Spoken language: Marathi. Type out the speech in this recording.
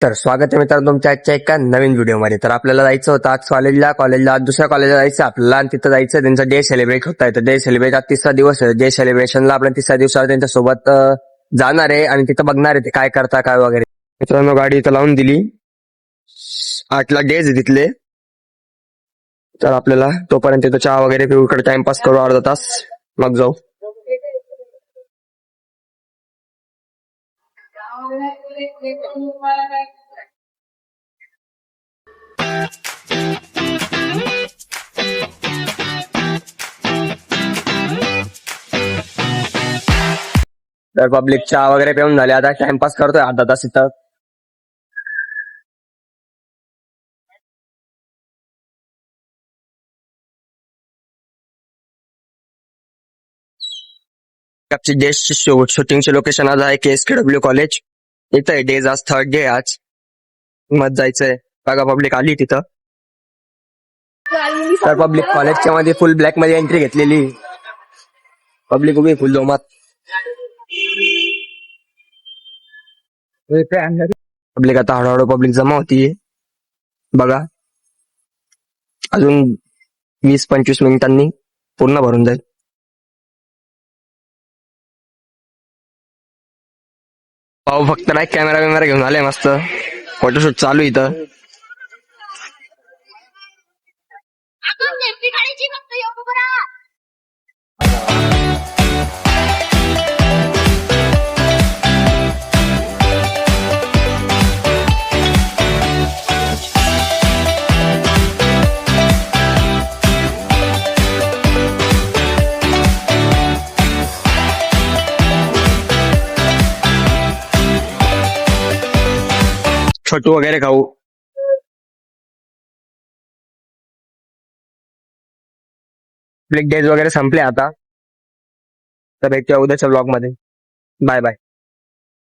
तर स्वागत आहे मित्रांनो तुमच्या आजच्या एका नवीन व्हिडिओमध्ये. तर आपल्याला जायचं होतं आज कॉलेजला आज दुसऱ्या कॉलेजला जायचं आपल्याला आणि तिथं जायचं त्यांचा डे सेलिब्रेट होत आहे. तर डे सेलिब्रेट आज तिसरा दिवस आहे. डे सेलिब्रेशनला आपण तिसऱ्या दिवसाला त्यांच्या सोबत जाणार आहे आणि तिथं बघणार आहे ते काय करता काय वगैरे. मित्रांनो गाडी इथं लावून दिली. 8ला डेज आहे तिथले. तर आपल्याला तोपर्यंत तिथं चहा वगैरे पिऊ, इकडे टाइमपास करू अर्धा तास, मग जाऊ. तर पब्लिक चहा वगैरे पिऊन झाले, आता टाइमपास करतोय अर्धा तास इथं. आपची डेस्टची शूटिंगचे लोकेशन आज आहे KSKW कॉलेज. इथं आहे डेज, आज थर्ड डे. आज मत जायचंय बघा. पब्लिक आली तिथं. तर पब्लिक कॉलेजच्या मध्ये फुल ब्लॅक मध्ये एंट्री घेतलेली. पब्लिक उभी फुल जोमात. पब्लिक आता हळूहळू पब्लिक जमा होतीये बघा. अजून 20-25 मिनिटांनी पूर्ण भरून जाईल. भाऊ फक्त नाही कॅमेरा घेऊन आले, मस्त फोटोशूट चालू इथं. छोटू वगैरे खाऊ. डेज वगैरे संपले आता. तर भेटूया उद्याच्या ब्लॉग मध्ये. Bye bye.